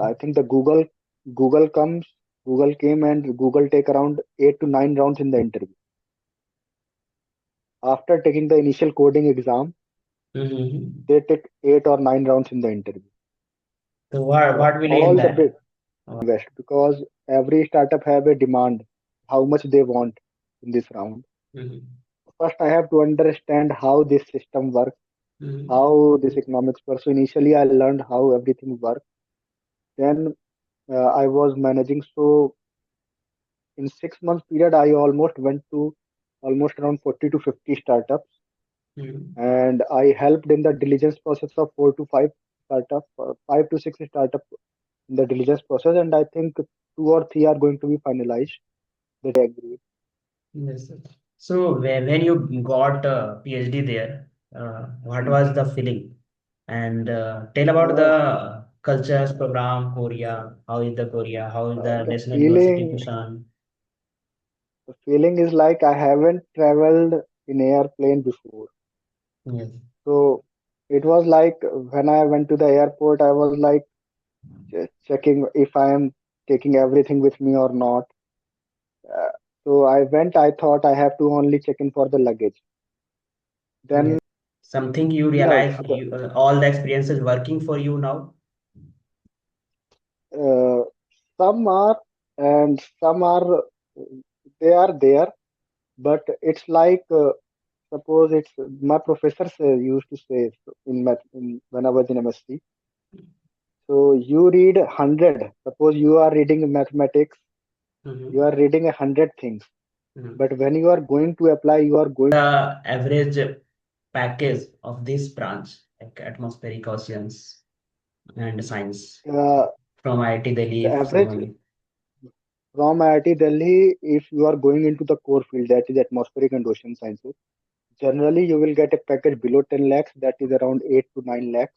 I Mhm. think the Google comes, Google came and Google take around 8 to 9 rounds in the interview. After taking the initial coding exam, Mhm. they take 8 or 9 rounds in the interview. So what will you in All the that? big invest because every startup have a demand, how much they want in this round. Mhm. First, I have to understand how this system works, Mhm. how this economics works. So initially, I learned how everything works. Then I was managing. So in 6 months period, I almost went to almost around 40 to 50 startups, Mhm. and I helped in the diligence process of 4 to 5 startup, 5 to 6 startup in the diligence process, and I think 2 or 3 are going to be finalized. That I agree. Yes, sir. So when you got a PhD there, what Hmm. was the feeling? And tell about Uh, the cultures program Korea. How is the Korea? How is the the National University feeling, Busan? the feeling is like I haven't traveled in airplane before. Yes. So it was like when I went to the airport, I was like checking if I am taking everything with me or not. Uh, so I went. I thought I have to only check in for the luggage. Yes. Then Something you no, realize all the experiences working for you now. uh, some are and some are they are there, but it's like suppose it's my professors used to say in math when I was in MSc. So you read 100. Suppose you are reading mathematics, you Mhm. are reading 100 things. Mhm. But when you are going to apply, you are going. The average package of this branch, like atmospheric oceans and science Uh, from IIT Delhi, the if average someone. from IIT Delhi, if you are going into the core field, that is atmospheric and ocean sciences, generally you will get a package below 10 lakhs, that is around 8 to 9 lakhs,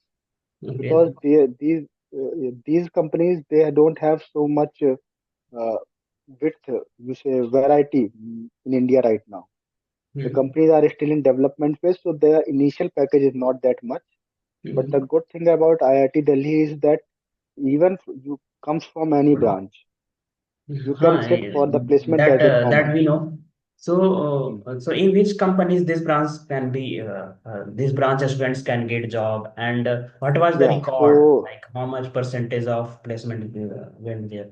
Okay. because these companies they don't have so much uh, width, you say variety in India right now. The Mhm. companies are still in development phase, so their initial package is not that much. But the Mhm. good thing about IIT Delhi is that even you comes from any branch, you can Huh, sit for the placement that as a common. that we know. So, Hmm. so in which companies this branch can be, these branch students can get job, and what was the Yeah, record? so Like how much percentage of placement went there?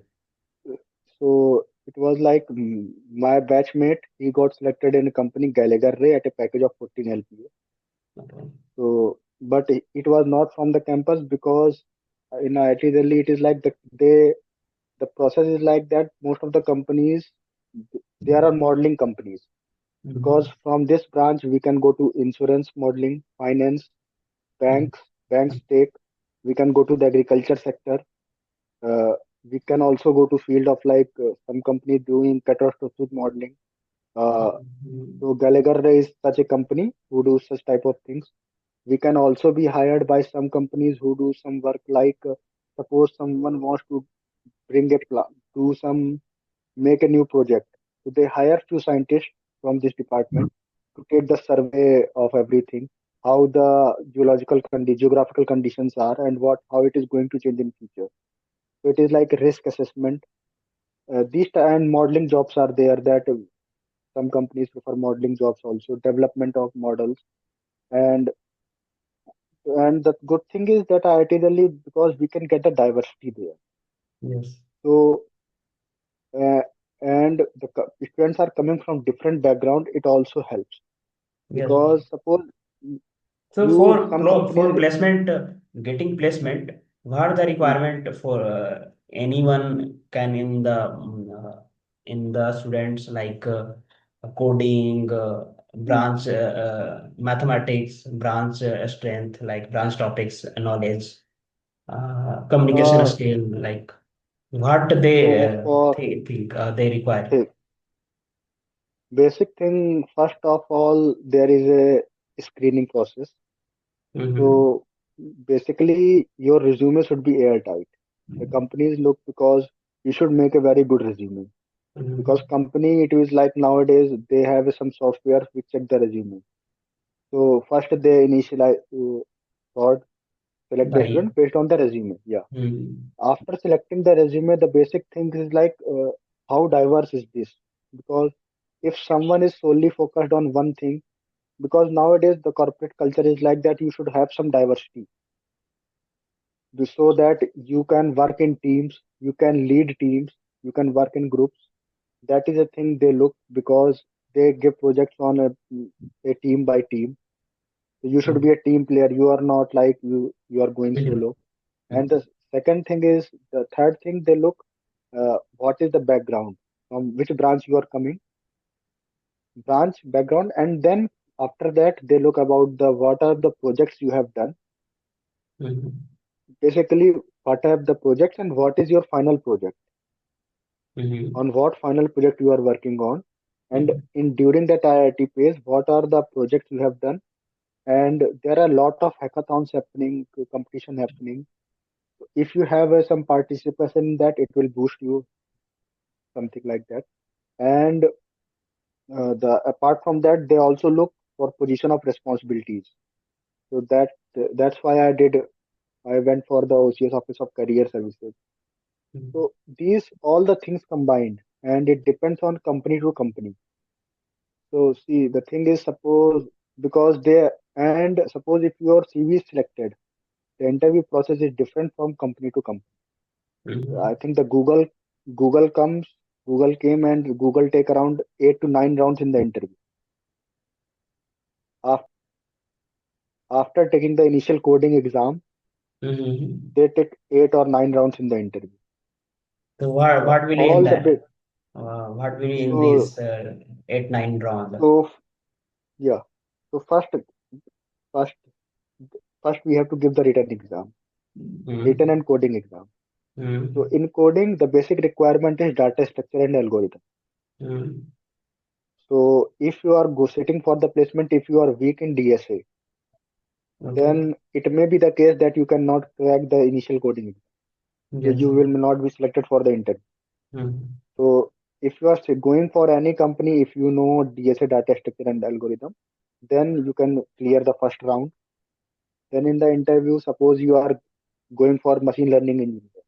so it was like my batchmate, he got selected in a company Gallagher Ray at a package of 14 LPA. Okay. So, but it was not from the campus because in IIT Delhi it is like the process is like that. Most of the companies they are modeling companies because Mhm. from this branch we can go to insurance modeling, finance, Mhm. banks take. We can go to the agriculture sector. Uh, we can also go to field of like some company doing catastrophic modeling. Uh, Mhm. so Gallagher is such a company who do such type of things. We can also be hired by some companies who do some work like suppose someone wants to bring a plan, do some make a new project. So they hire few scientists from this department to take the survey of everything, how the geographical conditions are, and what how it is going to change in future. So it is like a risk assessment. These and modeling jobs are there that some companies prefer modeling jobs also, development of models, and the good thing is that IIT Delhi because we can get the diversity there. Yes. So uh, and the students are coming from different background. It also helps Yes. because suppose So you some for companies. placement, getting placement, what are the Hmm, requirement for anyone can in the students like coding, hmm. branch mathematics, branch strength, like branch topics knowledge, communication Uh, skill, like what they so for think they require. the basic thing, first of all, there is a screening process. Mm-hmm. So basically, your resume should be airtight. The companies look because you should make a very good resume. Because Mm-hmm. company, it is like nowadays they have some software which check the resume. So first they initialize thought select the By. student based on the resume. Yeah. Mm, After selecting the resume, the basic thing is like how diverse is this? Because if someone is solely focused on one thing, because nowadays the corporate culture is like that, you should have some diversity so that you can work in teams, you can lead teams, you can work in groups. That is a thing they look because they give projects on a team by team. So you should be mm, a team player. You are not like you are going mm, solo. And the second thing is the third thing they look what is the background from which branch you are coming, branch background, and then after that they look about the what are the projects you have done. mm, Basically, what are the projects and what is your final project, mm, on what final project you are working on, and mm, in during that IIT phase, what are the projects you have done. And there are a lot of hackathons happening, competition happening. If you have some participation in that, it will boost you, something like that. And the apart from that, they also look for position of responsibilities. So that's why I went for the OCS Office of Career Services. mm, So these all the things combined, and it depends on company to company. So see, the thing is, suppose because they and suppose if your CV is selected, the interview process is different from company to company. I mm, think the Google came and Google take around 8 to 9 rounds in the interview. Af- After taking the initial coding exam, mm. they take 8 or 9 rounds in the interview. So So what will you in all the that? bit. What will you in So this 8 9 round? so yeah. So first first we have to give the written exam, written Mm, and coding exam. So mm, in coding, the basic requirement is data structure and algorithm. mm. So if you are sitting for the placement, if you are weak in DSA, Okay. then it may be the case that you cannot crack the initial coding exam. So Yes. you will not be selected for the interview. Mm, So if you are going for any company, if you know DSA, data structure and algorithm, then you can clear the first round. Then in the interview, suppose you are going for machine learning engineer.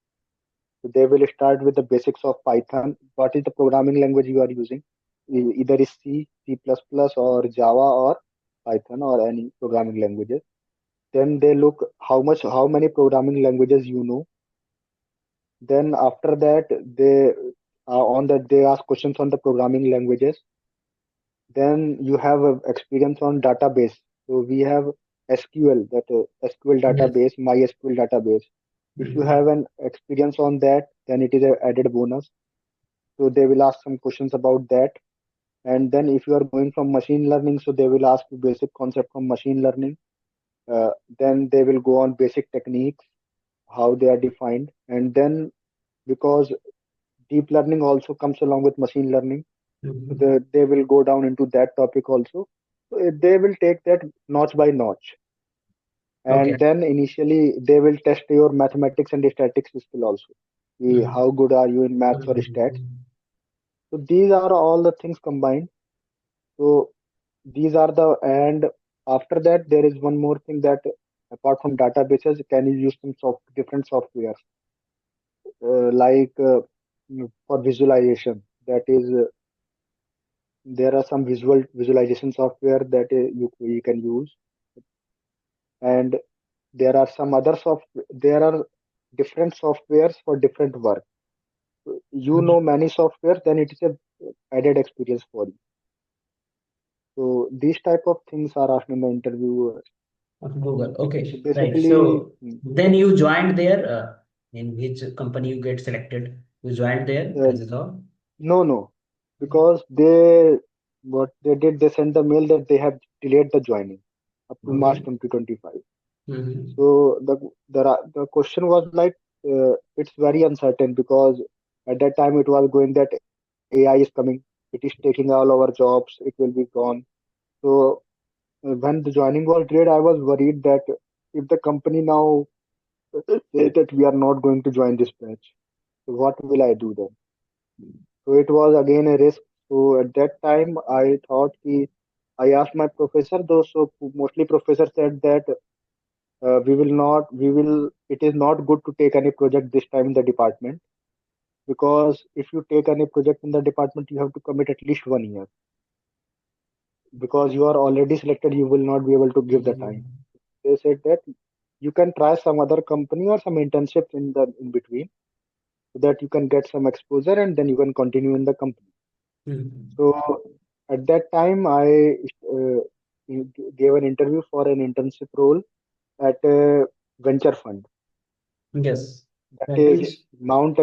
So they will start with the basics of Python. What is the programming language you are using? Either is C, C++, or Java, or Python, or any programming languages. Then they look how many programming languages you know. Then after that, they ask questions on the programming languages. Then you have experience on database. So we have SQL, that SQL yes. database, MySQL database. If you Mm, have an experience on that, then it is a added bonus. So they will ask some questions about that. And then if you are going from machine learning, so they will ask you basic concept from machine learning. Then they will go on basic techniques, how they are defined. And then because deep learning also comes along with machine learning, so mm. they will go down into that topic also. So they will take that notch by notch. Okay. And then initially they will test your mathematics and statistics skill also. Mm, How good are you in maths or stats? mm, So these are all the things combined. So these are the and after that there is one more thing that apart from databases, can you use some different softwares for visualization? That is, there are some visualization software that you can use, and there are some other there are different softwares for different work. You mm. know many software, then it is a added experience for you. So these type of things are asked in the interview. Of Google. So Okay. Right. basically, So then you joined there. In which company you get selected? You joined there uh, as a job. no, no, because what they did, they sent the mail that they have delayed the joining up to March Okay. 2025. Mm-hmm. So the question was like, it's very uncertain because at that time it was going that AI is coming, it is taking all our jobs, it will be gone. So when the joining was delayed, I was worried that if the company now say that we are not going to join this batch, so what will I do then? So it was again a risk. So at that time, I asked my professor, though, so mostly professor said that it is not good to take any project this time in the department, because if you take any project in the department, you have to commit at least 1 year, because you are already selected, you will not be able to give the time. Mhm. They said that you can try some other company or some internships in the in between, so that you can get some exposure and then you can continue in the company. Mhm. So at that time, I uh, gave an interview for an internship role at a venture fund. Yes, That that is is. Mount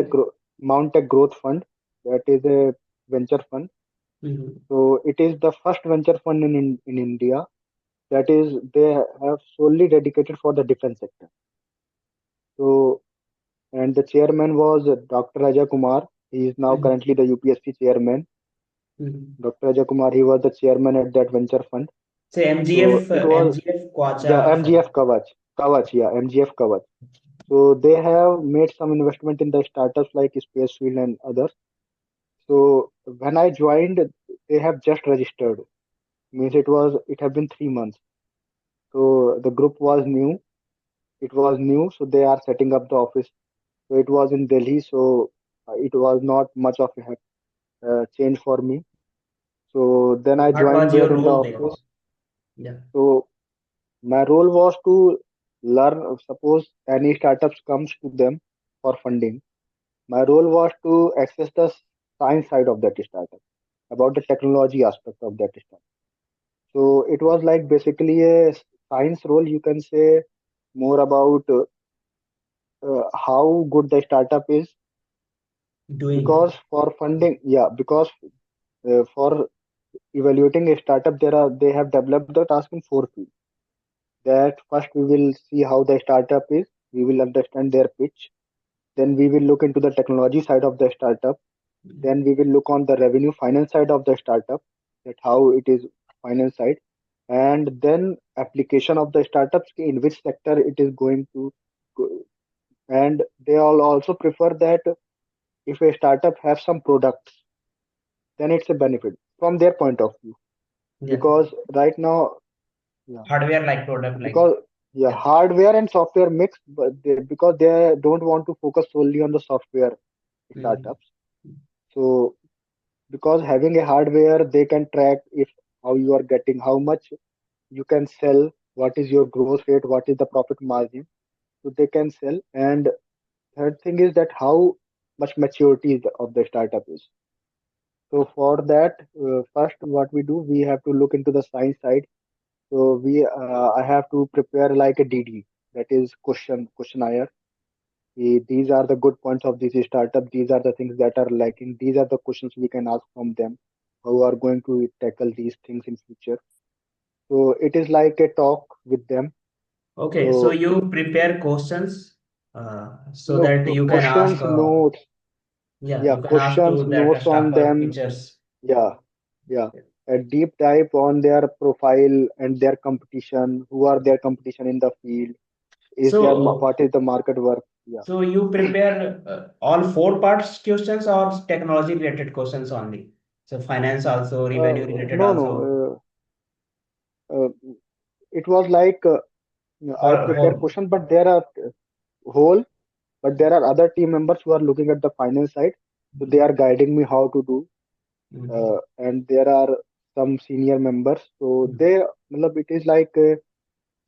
Tech Growth Fund. That is a venture fund. Mhm. So it is the first venture fund in India. That is, they have solely dedicated for the defense sector. So, and the chairman was Dr. Raja Kumar. He is now Mhm. currently the UPSC chairman. Mhm. Dr. Raja Kumar, he was the chairman at that venture fund. Say So MGF, it was, MGF yeah, Quacha Fund. MGF Kavach. Yeah, MGF Kavach. So they have made some investment in the startups like Spacefield and others. So when I joined, they have just registered. Means it have been 3 months. So the group was new. It was new, so they are setting up the office. So it was in Delhi, so it was not much of a change for me. So then So I what joined was there your in the role there? office. Yeah. So my role was to learn. Suppose any startups comes to them for funding. My role was to access the science side of that startup, about the technology aspect of that startup. So it was like basically a science role, you can say, more about how good the startup is. Doing. Because for funding, yeah, because for evaluating a startup, they have developed the task in four fields. That first we will see how the startup is, we will understand their pitch, then we will look into the technology side of the startup, then we will look on the revenue finance side of the startup, that how it is finance side, and then application of the startups in which sector it is going to go. And they all also prefer that if a startup has some products, then it's a benefit from their point of view. Yeah. Because right now, yeah, Hardware like product like. because yeah, Yeah. hardware and software mix, but because they don't want to focus solely on the software Mhm. startups. So because having a hardware, they can track if how you are getting, how much you can sell, what is your growth rate, what is the profit margin, so they can sell. And third thing is that how much maturity of the startup is. So for that, first what we do, we have to look into the science side. So I have to prepare like a DD, that is questionnaire. These are the good points of this startup. These are the things that are lacking. These are the questions we can ask from them. How are going to tackle these things in future? So it is like a talk with them. Okay, so So you prepare questions so no that you can ask, questions, notes, yeah, yeah, you can ask questions, to that notes on staffer them. teachers. Yeah, yeah. A deep dive on their profile and their competition. Who are their competition in the field? Is So, there what is the market work? Yeah. so you prepare all four parts questions or technology related questions only? So finance also, revenue related No, no. also, Uh, it was like I or prepare whole? question, but there are whole, but there are other team members who are looking at the finance side. So they are guiding me how to do. Mhm. And there are some senior members. So Mhm. they, matlab, it is like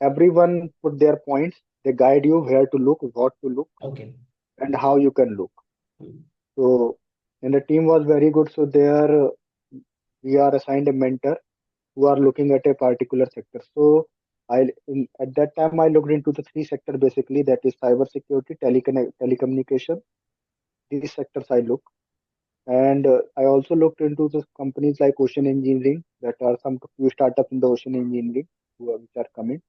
everyone put their points. They guide you where to look, what to look, Okay. and how you can look. Mhm. So, and the team was very good. So there, we are assigned a mentor who are looking at a particular sector. So at that time, I looked into the three sector basically, that is cyber security, telecommunication. These sectors I look. And I also looked into the companies like ocean engineering, that are some few startups in the ocean engineering which are coming.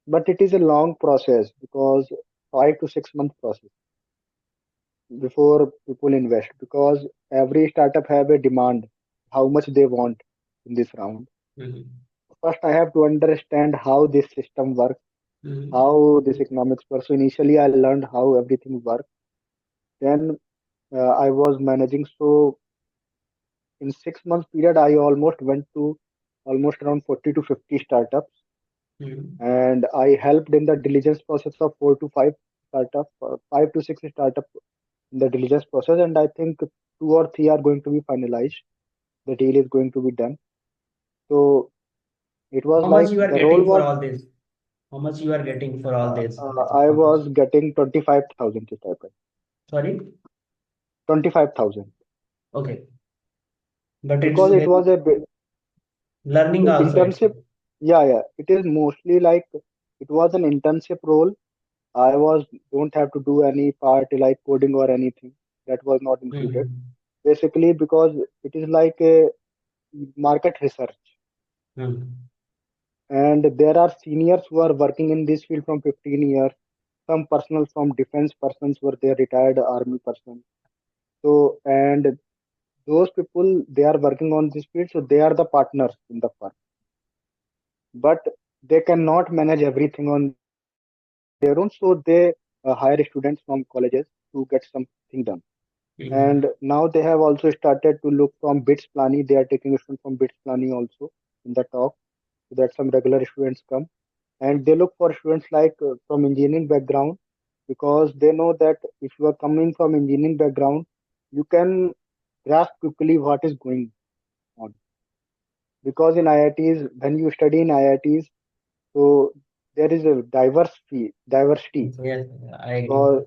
But it is a long process, because 5 to 6 month process before people invest, because every startup have a demand, how much they want in this round. Mhm. First, I have to understand how this system works, Mhm. how this economics works. So initially, I learned how everything works. Then I was managing. So in 6 months period, I almost went to almost around 40 to 50 startups. Mm. and I helped in the diligence process of 5 to 6 startup in the diligence process, and I think 2 or 3 are going to be finalized. The deal is going to be done. So it was How much like you are the role getting for was all this? How much you are getting for all this? I How much? was getting 25,000 stipend. Sorry? 25,000 Okay. But it's because it very was a learning also it's internship. Yeah, yeah. It is mostly like it was an internship role. I was don't have to do any part like coding or anything. That was not included. mm, Basically, because it is like a market research, mm, and there are seniors who are working in this field from 15 years. Some personnel from defense persons were there, retired army persons. So, and those people they are working on this field, so they are the partners in the firm, but they cannot manage everything on their own, so they hire students from colleges to get something done. And mm, now they have also started to look from bits plani, they are taking a student from bits plani also in the talk, so that some regular students come, and they look for students like from engineering background, because they know that if you are coming from engineering background, you can grasp quickly what is going on, because in IITs, when you study in IITs, so there is a diversity. yes, I agree. Because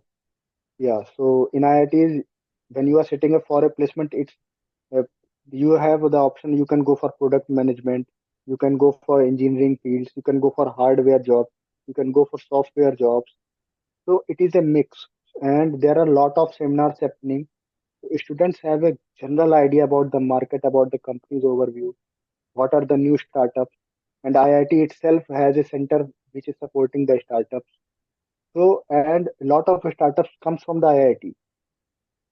yeah, so in IITs, when you are setting up for a placement, it's uh, you have the option. You can go for product management, you can go for engineering fields, you can go for hardware jobs, you can go for software jobs. So it is a mix, and there are a lot of seminars happening. Students have a general idea about the market, about the company's overview, what are the new startups, and IIT itself has a center which is supporting the startups. So, and a lot of startups comes from the IIT.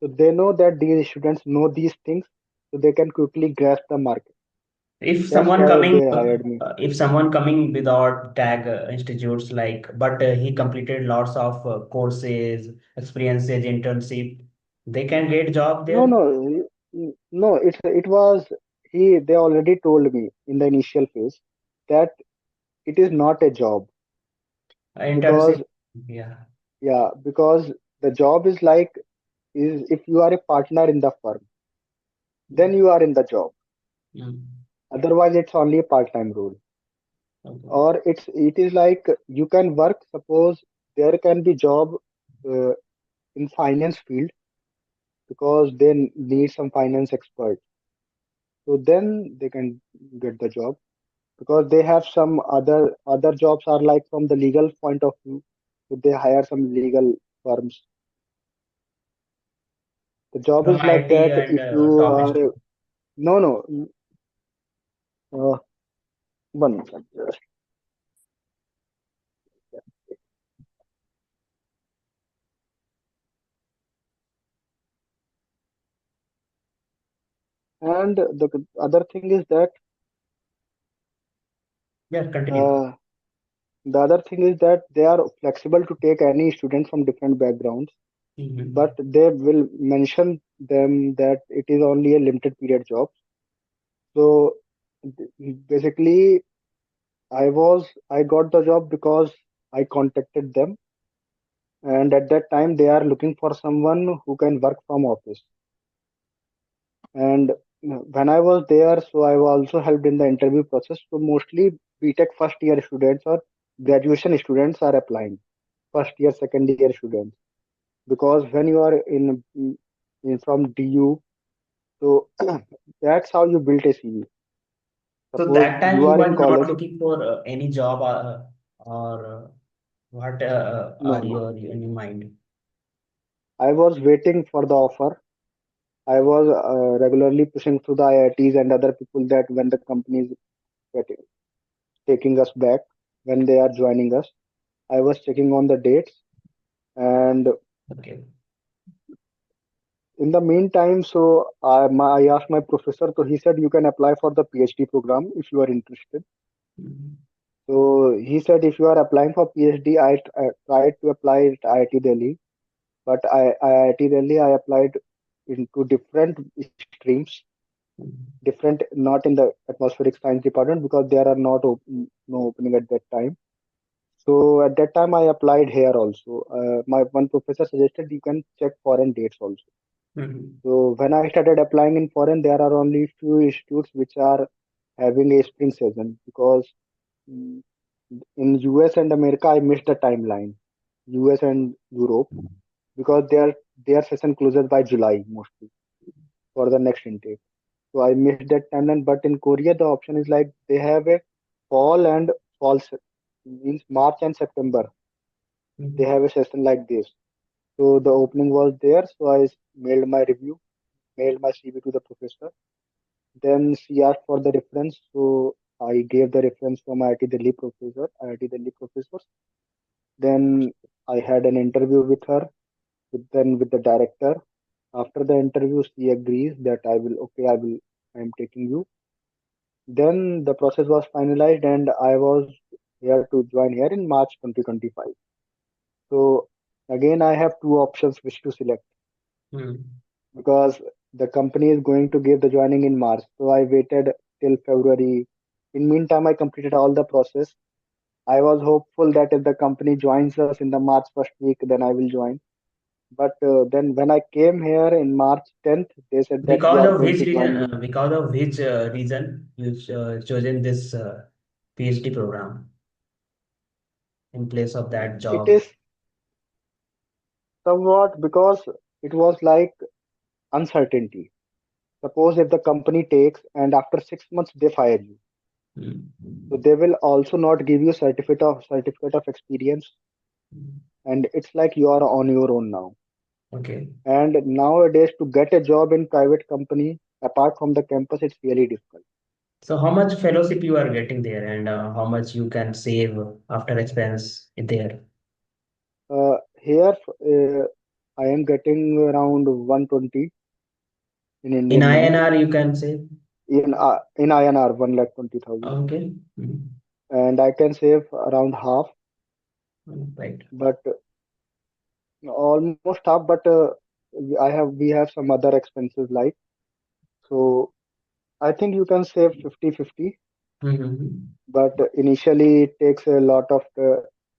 So they know that these students know these things, so they can quickly grasp the market. If That's someone why coming, they hired me. if someone coming without tag institutes like, but he completed lots of courses, experiences, internship, they can get job No, there. no. It was he. They already told me in the initial phase that it is not a job, Internship, because yeah. yeah, because the job is like, is if you are a partner in the firm, then you are in the job. Mm. Otherwise, it's only a part-time role. Okay. Or it is like you can work. Suppose there can be job uh, in finance field, because they need some finance expert. So then they can get the job, because they have some other jobs are like from the legal point of view. So they hire some legal firms. The job From is like IT that. and If you top are institute. no no uh, one second. And the other thing is that Yeah, continue. uh, the other thing is that they are flexible to take any student from different backgrounds, but Mhm. they will mention them that it is only a limited period job. So basically, I got the job because I contacted them, and at that time they are looking for someone who can work from office. And when I was there, so I also helped in the interview process. So mostly BTech first year students or graduation students are applying. First year, second year students, because when you are in from DU, so that's how you build a CV. So Suppose that time you you are were in not college. looking for any job, or what No, are no. your in your mind? I was waiting for the offer. I was regularly pushing through the IITs and other people that when the companies get taking us back, when they are joining us, I was checking on the dates. And Okay. in the meantime, so I asked my professor, so he said you can apply for the PhD program if you are interested. Mhm. So he said if you are applying for PhD, I tried to apply at IIT Delhi, but IIT Delhi I applied into different streams. different, not in the atmospheric science department because there are not no opening at that time. So at that time, I applied here also. My one professor suggested you can check foreign dates also. Mhm. So when I started applying in foreign, there are only few institutes which are having a spring season because mm, in US and America, I missed the timeline. US and Europe because their session closes by July mostly for the next intake. So I missed that timeline. But in Korea, the option is like they have a fall and means March and September. They Mhm. have a session like this. So the opening was there. So I mailed my review, mailed my CV to the professor. Then she asked for the reference. So I gave the reference from IIT Delhi professor, IIT Delhi professors. Then I had an interview with her, with the director. After the interview, she agrees that I am taking you. Then the process was finalized and I was here to join here in March 2025. So again, I have two options which to select Mhm. because the company is going to give the joining in March. So I waited till February. In meantime, I completed all the process. I was hopeful that if the company joins us in the March first week, then I will join. But then when I came here in March 10th, they said that you Because are of going which to reason? join me. Because of which reason you chosen this PhD program in place of that It job? is somewhat because it was like uncertainty. Suppose if the company takes and after 6 months they fire you, so Mm. they will also not give you certificate of experience, and it's like you are on your own now. Okay. And nowadays to get a job in private company apart from the campus, it's really difficult. So how much fellowship you are getting there, and how much you can save after expense there? Here I am getting around 120 in In Indian money. INR, you can save. In INR 1,20,000, Okay. Mm. and I can save around half, Right. but almost half. But we have some other expenses like, so I think you can save 50-50. Mm-hmm. But initially it takes a lot of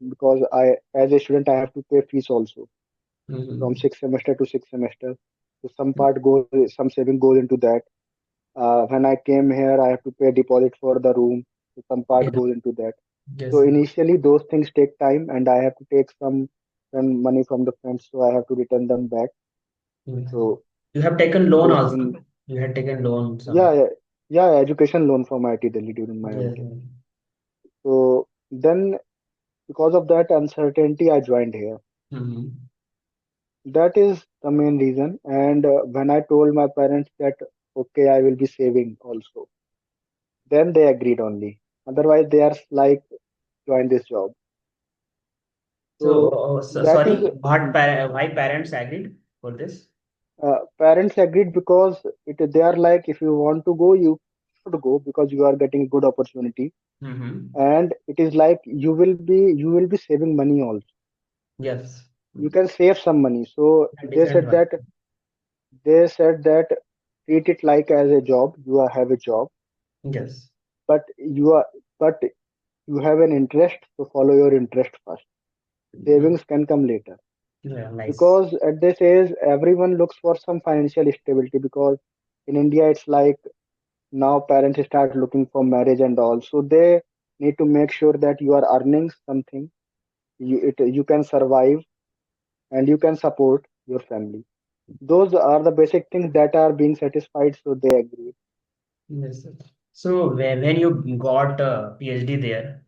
because I as a student I have to pay fees also from Mm-hmm. sixth semester to sixth semester. So some saving goes into that. When I came here, I have to pay deposit for the room. So some part Yeah. goes into that. So Yes. initially those things take time, and I have to take some money from the friends, so I have to return them back. Yes. So You have taken loan so also. in You had taken loan yeah, some. yeah, yeah, education loan from IIT Delhi during my Yes. MTech. So then because of that uncertainty, I joined here. Mm-hmm. That is the main reason. And when I told my parents that okay, I will be saving also, then they agreed only. Otherwise, they are like join this job. So, So that is sorry, why parents agreed for this? parents agreed because they are like if you want to go, you should go because you are getting good opportunity, Mm-hmm. and it is like you will be saving money also. Yes. You can save some money. So A different one. they said that treat it like as a job. Have a job, Yes. but but you have an interest, so follow your interest first. Mm. Savings can come later Yeah, nice. because at this age everyone looks for some financial stability because in India it's like now parents start looking for marriage and all, so they need to make sure that you are earning something, you can survive and you can support your family. Those are the basic things that are being satisfied, so they agree. Yes. Sir. So when you got a PhD there,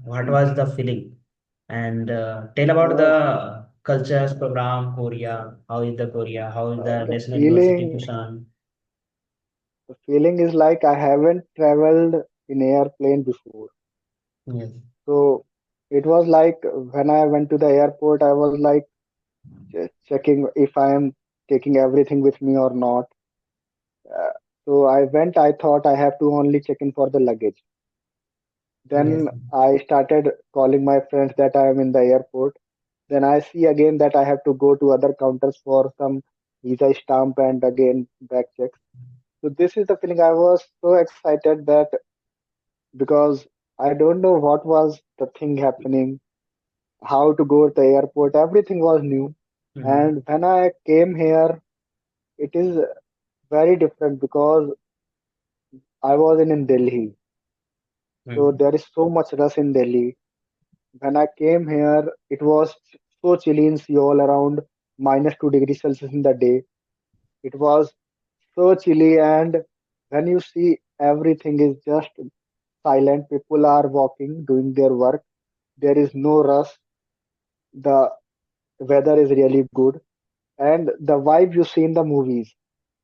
what Hmm. was the feeling? And tell about Uh, the cultures program Korea. How is the Korea? How is the the National University feeling Busan? the feeling is like I haven't traveled in airplane before. Yes. So it was like when I went to the airport, I was like checking if I am taking everything with me or not. Uh, so I went, I thought I have to only check in for the luggage. Yes. Then I started calling my friends that I am in the airport. Then I see again that I have to go to other counters for some visa stamp and again back checks. So this is the feeling. I was so excited that because I don't know what was the thing happening, how to go to the airport, everything was new. Mm-hmm. And when I came here, it is very different because I was in Delhi. So Mm-hmm. there is so much rush in Delhi. When I came here, it was so chilly in Seoul, around -2 degrees Celsius in the day. It was so chilly, and when you see everything is just silent, people are walking, doing their work. There is no rush. The weather is really good, and the vibe you see in the movies.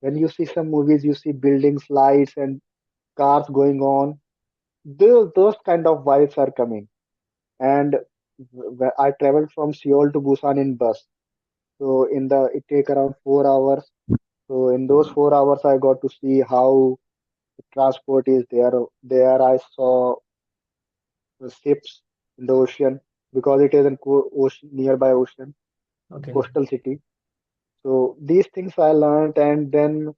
When you see some movies, you see buildings, lights, and cars going on. Those kind of vibes are coming. And I traveled from Seoul to Busan in bus. So it take around 4 hours. So in those 4 hours, I got to see how the transport is there. There I saw the ships in the ocean because it is a ocean, nearby ocean, Okay. coastal city. So these things I learned, and then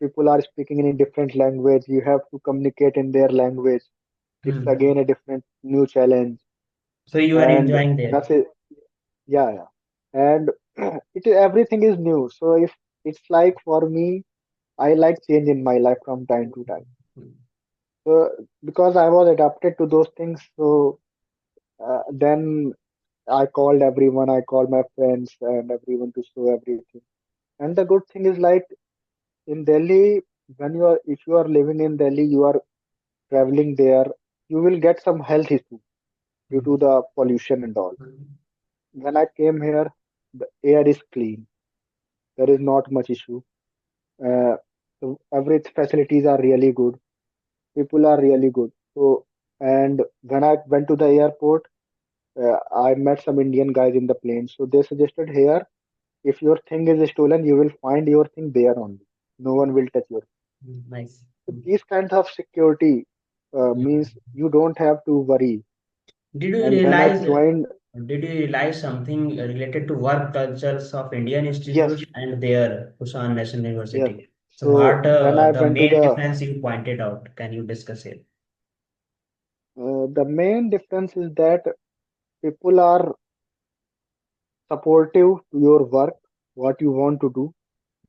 people are speaking in a different language. You have to communicate in their language. It's Hmm. again a different new challenge. So you are And enjoying there. that's it. Yeah, yeah. And everything is new. So if it's like for me, I like change in my life from time to time. Hmm. So because I was adapted to those things, so then I called everyone, I called my friends and everyone to show everything. And the good thing is like in Delhi, when if you are living in Delhi, you are traveling there, you will get some health issue due to the pollution and all. Hmm. When I came here, the air is clean. There is not much issue. Uh, so every facilities are really good. People are really good. So, and when I went to the airport, I met some Indian guys in the plane. So they suggested here, if your thing is stolen, you will find your thing there only. No one will touch your. Nice. So these kinds of security Hmm. means you don't have to worry. Did you And when I realize joined, did you realize something related to work cultures of Indian yes, institutes and their Busan National yes. University? So So what when I the went to main difference you pointed out? Can you discuss it? the main difference is that people are supportive to your work, what you want to do.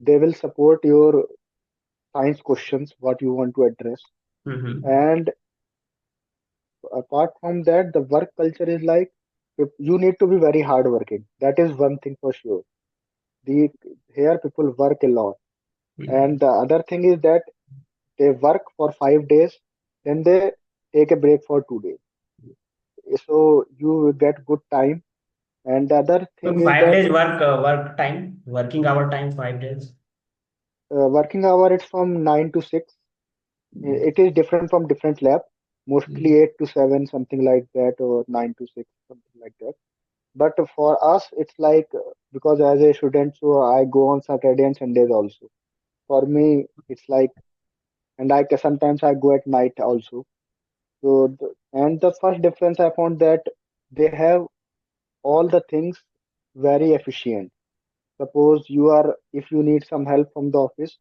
They will support your science questions, what you want to address. Mm-hmm. And apart from that, the work culture is like you need to be very hardworking. That is one thing for sure. The Here people work a lot. And the other thing is that they work for 5 days, then they take a break for 2 days. So you will get good time. And the other So thing is five that days work time, working hour time, 5 days. working hour it's from 9 to 6. It is different from different lab. Mostly 8 to 7, something like that, or 9 to 6, something like that. But for us, it's like because as a student, so I go on Saturday and Sundays also. For me, it's like, and sometimes I go at night also. So and the first difference I found that they have all the things very efficient. Suppose if you need some help from the office,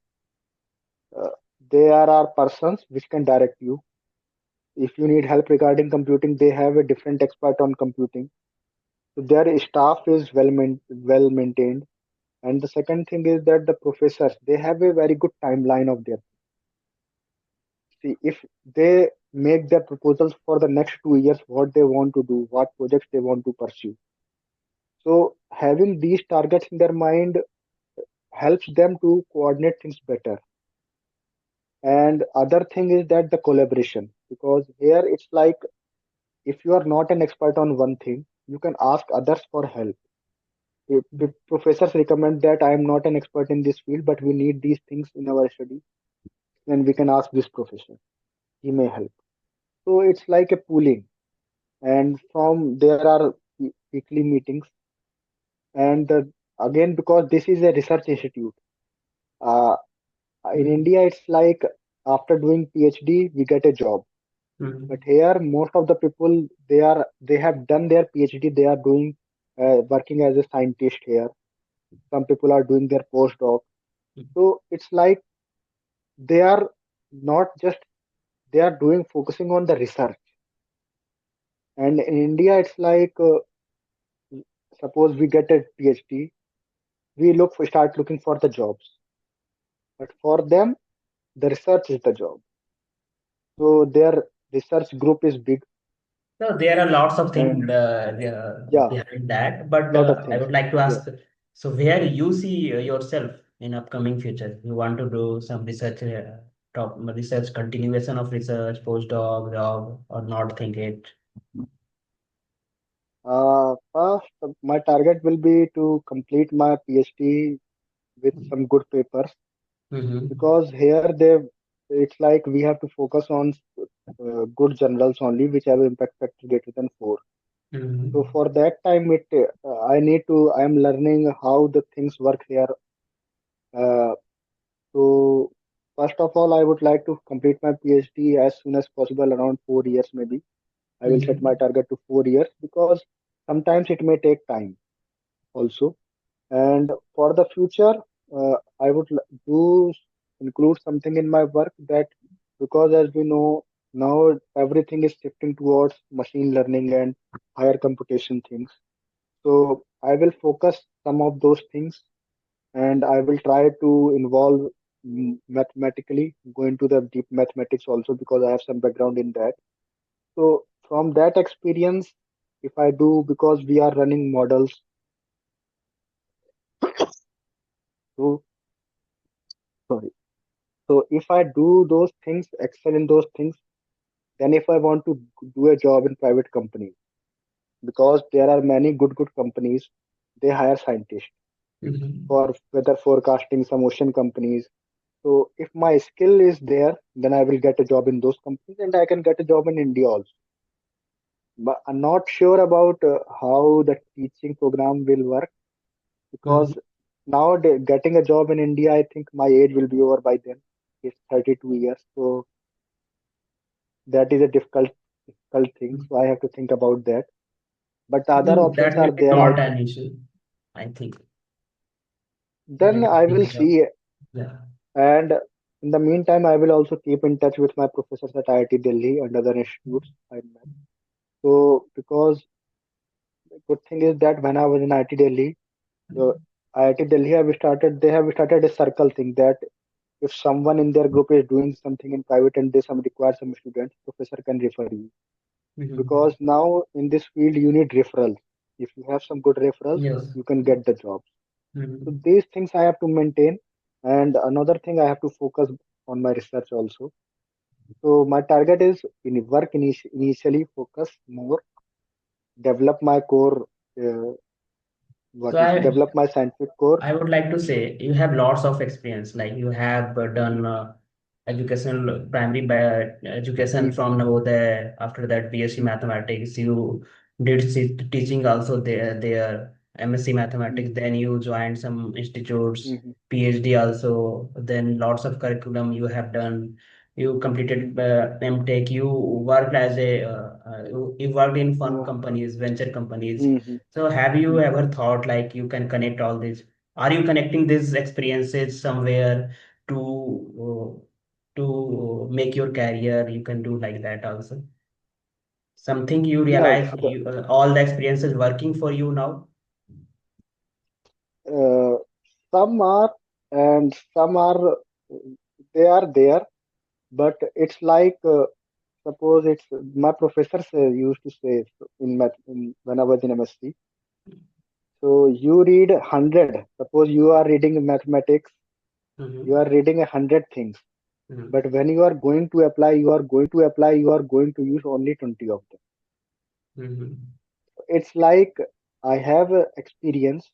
uh, there are persons which can direct you. If you need help regarding computing, they have a different expert on computing. So their staff is well maintained. And the second thing is that the professors they have a very good timeline of their. See, if they make their proposals for the next 2 years, what they want to do, what projects they want to pursue. So having these targets in their mind helps them to coordinate things better. And other thing is that the collaboration, because here it's like if you are not an expert on one thing, you can ask others for help. Professors recommend that I am not an expert in this field, but we need these things in our study. Then we can ask this professor. He may help. So it's like a pooling. And from there are weekly meetings. And again, because this is a research institute, uh, in India, it's like after doing PhD, we get a job. But Mm-hmm. here, most of the people they have done their PhD. They are doing working as a scientist here. Some people are doing their postdoc. So it's like they are not just, they are doing focusing on the research. And in India, it's like suppose we get a PhD, we start looking for the jobs. But for them, the research is the job. So their research group is big, So there are lots of and things yeah, behind that, but lot of I things. would like to Yeah. ask, so where you see yourself in upcoming future? You want to do some research, top research, continuation of research, postdoc, job, or not think it? First, my target will be to complete my PhD with some good papers, Mm-hmm. because here it's like we have to focus on good journals only, which have impact factor greater than 4. So Mm-hmm. for that time, I am learning how the things work here. Uh, so first of all, I would like to complete my PhD as soon as possible, around 4 years maybe. I will set my Mm-hmm. target to 4 years, because sometimes it may take time also. And for the future, I would do include something in my work that, because as we know now, everything is shifting towards machine learning and higher computation things. So I will focus some of those things, and I will try to involve mathematically, go into the deep mathematics also, because I have some background in that. So from that experience, if I do, because we are running models, so sorry. So if I do those things, excel in those things, then if I want to do a job in private company, because there are many good companies, they hire scientists Mm-hmm. for weather forecasting, some ocean companies. So if my skill is there, then I will get a job in those companies, and I can get a job in India also. But I'm not sure about how the teaching program will work, Mm-hmm. because now getting a job in India, I think my age will be over by then. It's 32 years, so that is a difficult thing. So I have to think about that. But the other No, options that will are be there. not an issue, I think. Then I will Getting job. see. Yeah. And in the meantime, I will also keep in touch with my professors at IIT Delhi and other institutes I met. So because the good thing is that when I was in IIT Delhi, so IIT Delhi they have started a circle thing, that if someone in their group is doing something in private and they some require some students, professor can refer you. Mm-hmm. Because now in this field you need referrals. If you have some good referrals, Yes. you can get the job. So Mm-hmm. these things I have to maintain. And another thing, I have to focus on my research also. So my target is initially focus more, develop my core, uh, So what is develop my scientific core. I would like to say you have lots of experience. Like you have done educational primary education Mhm, from Navodaya. After that, BSc mhm, mathematics. You did teaching also there MSc mathematics. mhm, Then you joined some institutes, mhm, PhD also. Then lots of curriculum you have done. You completed MTech. You worked as you worked in fund yeah, companies, venture companies. mhm, So have you mhm. ever thought like you can connect all this? Are you connecting these experiences somewhere to make your career? You can do like that also. Something you Yes, realize all the experiences working for you now. uh, some are, and some are, they are there, but it's like, suppose it's my professors used to say, in math when I was in MSc. So you read 100. Suppose you are reading mathematics, you Mm-hmm. are reading 100 things. Mm-hmm. But when you are going to apply, you are going to use only 20 of them. Mm-hmm. It's like I have experience.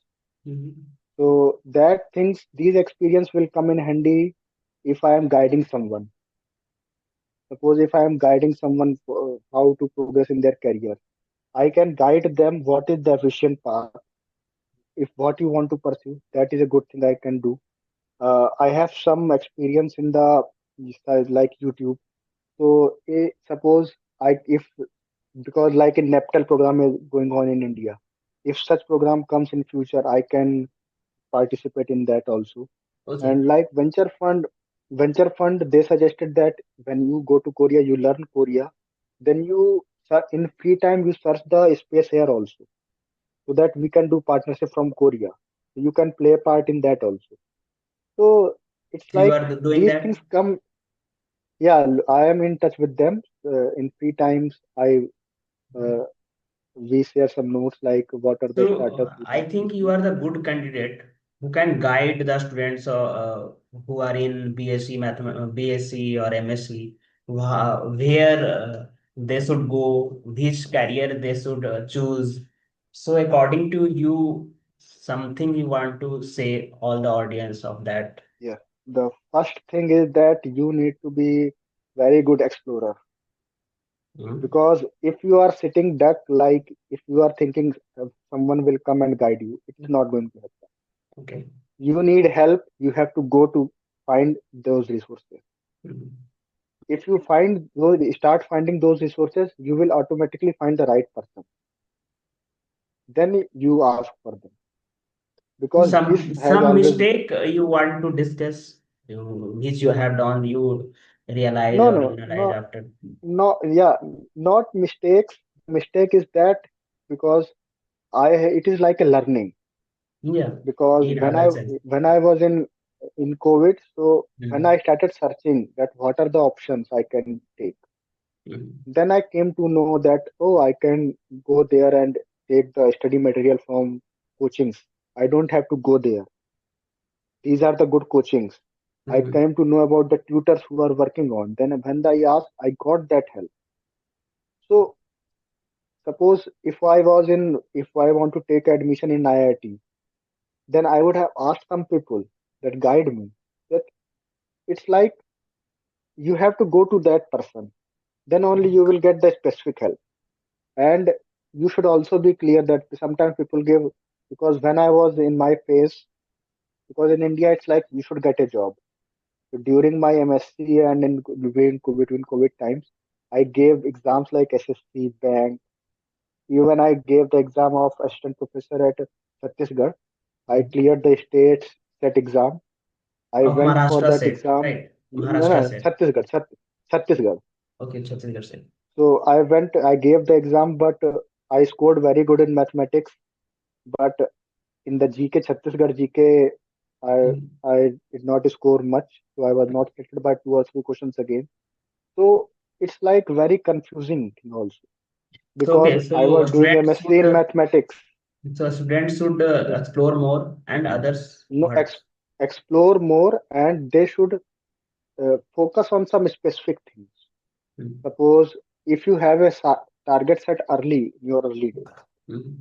Mm-hmm. So these experience will come in handy if I am guiding someone. Suppose if I am guiding someone for how to progress in their career, I can guide them what is the efficient path. If what you want to pursue, that is a good thing I can do. I have some experience in the like YouTube. So suppose if because like a NEPTEL program is going on in India, if such program comes in future, I can participate in that also. Okay. And like venture fund. venture fund, they suggested that when you go to Korea, you learn Korea, then in free time you search the space here also, so that we can do partnership from Korea. You can play a part in that also. So it's You like are doing these things that. come. Yeah, I am in touch with them. In free times, I uh, we share some notes like what are the So startups we I have to think you do. are the good candidate who can guide the students who are in BSc BSc or MSc, where they should go, which career they should choose. So according to you, something you want to say all the audience of that. Yeah. The first thing is that you need to be very good explorer, Hmm? because if you are sitting duck, like if you are thinking someone will come and guide you, it is not going to happen. Okay. You need help. You have to go to find those resources. Mhm. If you start finding those resources, you will automatically find the right person. Then you ask for them, So because this has some always. mistake you want to discuss, which you have done, you realize No, or no, analyze no, after. no. Yeah, not mistakes. The mistake is that because it is like a learning, Yeah, because in other sense. when I was in COVID, so when Mhm. I started searching that what are the options I can take, Mhm. then I came to know that, oh, I can go there and take the study material from coachings. I don't have to go there. These are the good coachings. I Mhm. came to know about the tutors who are working on. Then when I asked, I got that help. So suppose if I want to take admission in IIT, then I would have asked some people that guide me. That it's like you have to go to that person. Then only you will get the specific help. And you should also be clear that sometimes people give, because when I was in my phase, because in India it's like you should get a job. So during my MSc and between COVID times, I gave exams like SSC, bank. Even I gave the exam of assistant professor at Chhattisgarh. I cleared the state set exam. I Of went for Maharashtra that set, exam. right? No, Maharashtra no, set. Chhattisgarh. Okay, Chhattisgarh set. So I gave the exam, but I scored very good in mathematics. But in the GK, Chhattisgarh GK, I Mhm. I did not score much. So I was not selected by two or three questions again. So it's like very confusing thing also, because Okay, I so was doing students MSc should in mathematics. students should explore more, and others No, what? explore more, and they should focus on some specific things. Mhm. Suppose if you have a target set early in your early days, Mhm.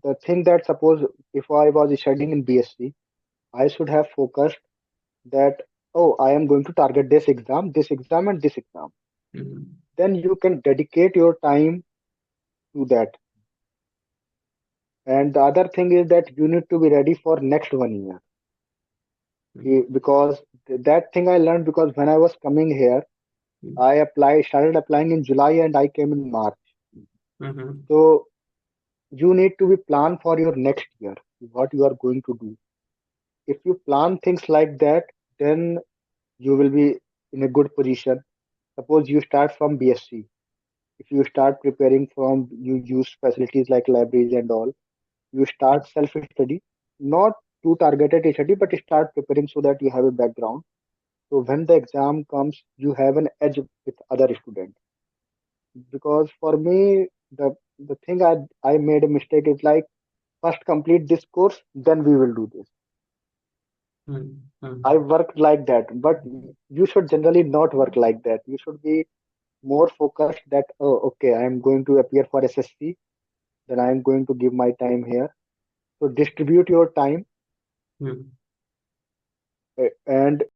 the thing that, suppose if I was studying in BSc, I should have focused that, oh, I am going to target this exam, and this exam. Mhm. Then you can dedicate your time to that. And the other thing is that you need to be ready for next 1 year. Because that thing I learned, because when I was coming here, started applying in July and I came in March. Mhm. So you need to be plan for your next year, what you are going to do. If you plan things like that, then you will be in a good position. Suppose you start from BSc. If you start preparing from, you use facilities like libraries and all, you start self study, not too targeted study, but start preparing so that you have a background. So when the exam comes, you have an edge with other students. Because for me, the thing I made a mistake is like, first complete this course, then we will do this. Mhm. I Mhm. worked like that, but you should generally not work like that. You should be more focused that, oh, okay, I am going to appear for SSC, then I am going to give my time here. So distribute your time, Mhm. and